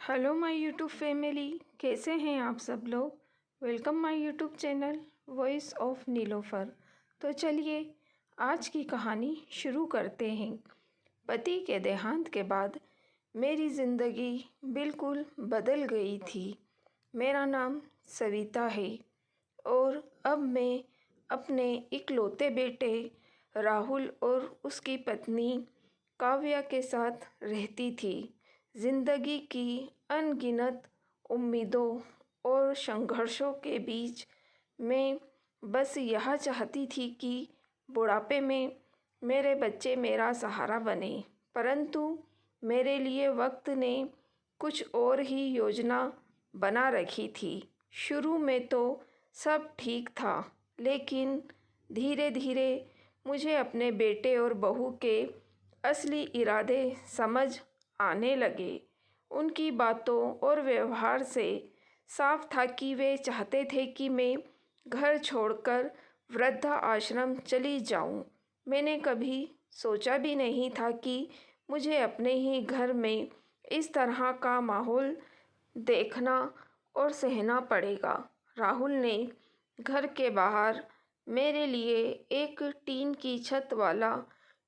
Hello my YouTube family, कैसे हैं आप सब लोग। Welcome my YouTube channel voice of Nilofar. तो चलिए आज की कहानी शुरू करते हैं। पति के देहांत के बाद मेरी ज़िंदगी बिल्कुल बदल गई थी। मेरा नाम सविता है और अब मैं अपने इकलौते बेटे राहुल और उसकी पत्नी काव्या के साथ रहती थी। ज़िंदगी की अनगिनत उम्मीदों और संघर्षों के बीच मैं बस यह चाहती थी कि बुढ़ापे में मेरे बच्चे मेरा सहारा बने। परंतु मेरे लिए वक्त ने कुछ और ही योजना बना रखी थी। शुरू में तो सब ठीक था, लेकिन धीरे धीरे मुझे अपने बेटे और बहू के असली इरादे समझ आने लगे। उनकी बातों और व्यवहार से साफ था कि वे चाहते थे कि मैं घर छोड़कर वृद्धा आश्रम चली जाऊं। मैंने कभी सोचा भी नहीं था कि मुझे अपने ही घर में इस तरह का माहौल देखना और सहना पड़ेगा। राहुल ने घर के बाहर मेरे लिए एक टीन की छत वाला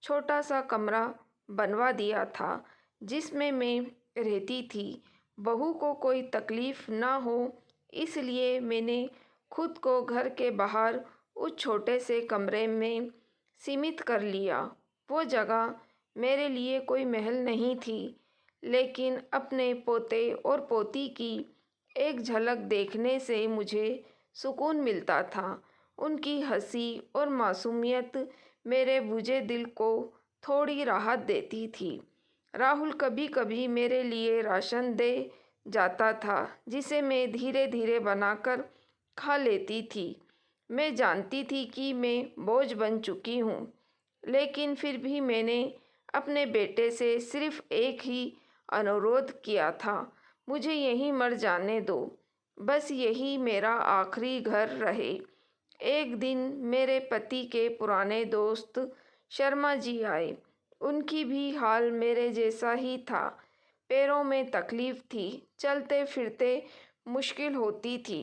छोटा सा कमरा बनवा दिया था, जिसमें मैं रहती थी। बहू को कोई तकलीफ़ ना हो, इसलिए मैंने खुद को घर के बाहर उस छोटे से कमरे में सीमित कर लिया। वो जगह मेरे लिए कोई महल नहीं थी, लेकिन अपने पोते और पोती की एक झलक देखने से मुझे सुकून मिलता था। उनकी हंसी और मासूमियत मेरे बुझे दिल को थोड़ी राहत देती थी। राहुल कभी कभी मेरे लिए राशन दे जाता था, जिसे मैं धीरे धीरे बनाकर खा लेती थी। मैं जानती थी कि मैं बोझ बन चुकी हूँ, लेकिन फिर भी मैंने अपने बेटे से सिर्फ एक ही अनुरोध किया था, मुझे यहीं मर जाने दो, बस यही मेरा आखिरी घर रहे। एक दिन मेरे पति के पुराने दोस्त शर्मा जी आए। उनकी भी हाल मेरे जैसा ही था। पैरों में तकलीफ थी, चलते फिरते मुश्किल होती थी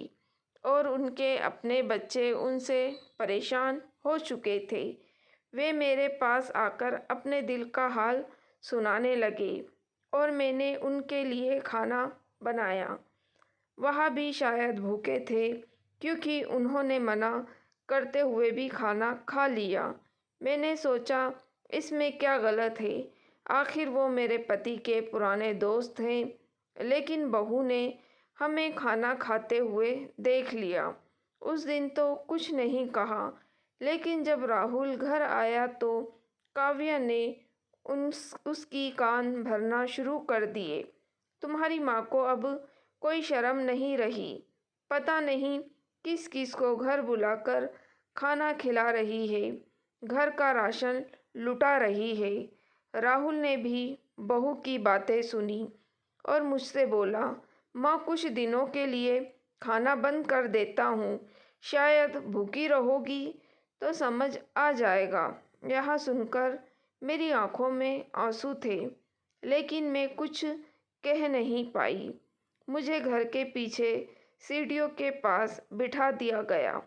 और उनके अपने बच्चे उनसे परेशान हो चुके थे। वे मेरे पास आकर अपने दिल का हाल सुनाने लगे और मैंने उनके लिए खाना बनाया। वह भी शायद भूखे थे, क्योंकि उन्होंने मना करते हुए भी खाना खा लिया। मैंने सोचा इसमें क्या गलत है, आखिर वो मेरे पति के पुराने दोस्त हैं। लेकिन बहू ने हमें खाना खाते हुए देख लिया। उस दिन तो कुछ नहीं कहा, लेकिन जब राहुल घर आया तो काव्या ने उसकी कान भरना शुरू कर दिए। तुम्हारी माँ को अब कोई शर्म नहीं रही, पता नहीं किस किस को घर बुलाकर खाना खिला रही है, घर का राशन लुटा रही है। राहुल ने भी बहू की बातें सुनी और मुझसे बोला, माँ कुछ दिनों के लिए खाना बंद कर देता हूँ, शायद भूखी रहोगी तो समझ आ जाएगा। यह सुनकर मेरी आंखों में आंसू थे, लेकिन मैं कुछ कह नहीं पाई। मुझे घर के पीछे सीढ़ियों के पास बिठा दिया गया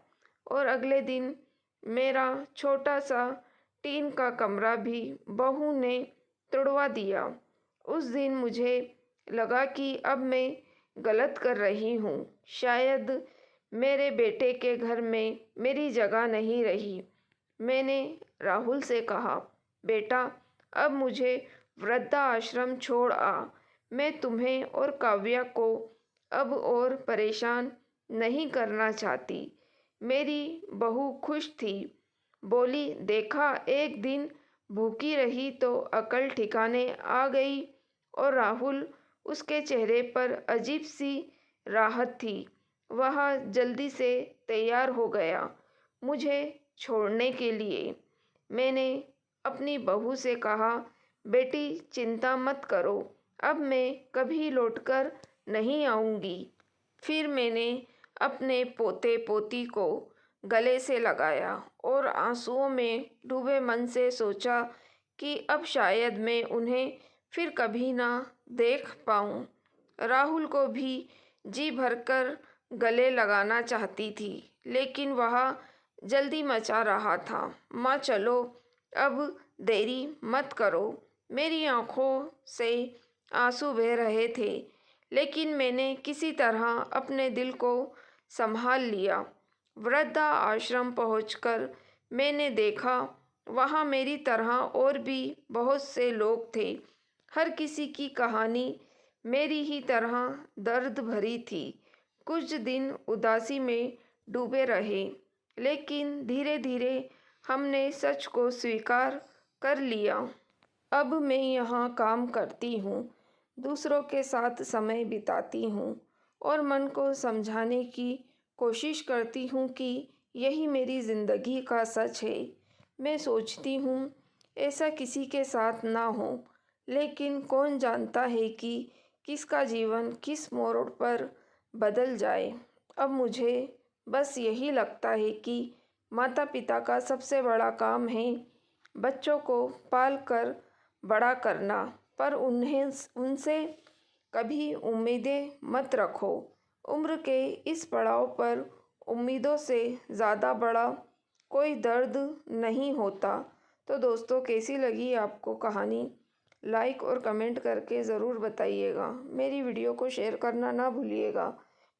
और अगले दिन मेरा छोटा सा टीन का कमरा भी बहू ने तुड़वा दिया। उस दिन मुझे लगा कि अब मैं गलत कर रही हूँ। शायद मेरे बेटे के घर में मेरी जगह नहीं रही। मैंने राहुल से कहा, बेटा अब मुझे वृद्धा आश्रम छोड़ आ। मैं तुम्हें और काव्या को अब और परेशान नहीं करना चाहती। मेरी बहू खुश थी, बोली, देखा एक दिन भूखी रही तो अकल ठिकाने आ गई। और राहुल, उसके चेहरे पर अजीब सी राहत थी। वह जल्दी से तैयार हो गया मुझे छोड़ने के लिए। मैंने अपनी बहू से कहा, बेटी चिंता मत करो, अब मैं कभी लौटकर नहीं आऊँगी। फिर मैंने अपने पोते पोती को गले से लगाया और आंसुओं में डूबे मन से सोचा कि अब शायद मैं उन्हें फिर कभी ना देख पाऊँ। राहुल को भी जी भरकर गले लगाना चाहती थी, लेकिन वह जल्दी मचा रहा था। माँ चलो, अब देरी मत करो। मेरी आंखों से आंसू बह रहे थे, लेकिन मैंने किसी तरह अपने दिल को संभाल लिया। वृद्धा आश्रम पहुंचकर मैंने देखा वहाँ मेरी तरह और भी बहुत से लोग थे। हर किसी की कहानी मेरी ही तरह दर्द भरी थी। कुछ दिन उदासी में डूबे रहे, लेकिन धीरे धीरे हमने सच को स्वीकार कर लिया। अब मैं यहाँ काम करती हूँ, दूसरों के साथ समय बिताती हूँ और मन को समझाने की कोशिश करती हूँ कि यही मेरी ज़िंदगी का सच है। मैं सोचती हूँ ऐसा किसी के साथ ना हो, लेकिन कौन जानता है कि किसका जीवन किस मोड़ पर बदल जाए। अब मुझे बस यही लगता है कि माता पिता का सबसे बड़ा काम है बच्चों को पाल कर बड़ा करना, पर उनसे कभी उम्मीदें मत रखो। उम्र के इस पड़ाव पर उम्मीदों से ज़्यादा बड़ा कोई दर्द नहीं होता। तो दोस्तों, कैसी लगी आपको कहानी? लाइक और कमेंट करके ज़रूर बताइएगा। मेरी वीडियो को शेयर करना ना भूलिएगा।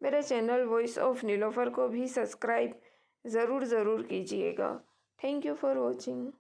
मेरे चैनल वॉइस ऑफ नीलोफर को भी सब्सक्राइब ज़रूर कीजिएगा। Thank you for watching.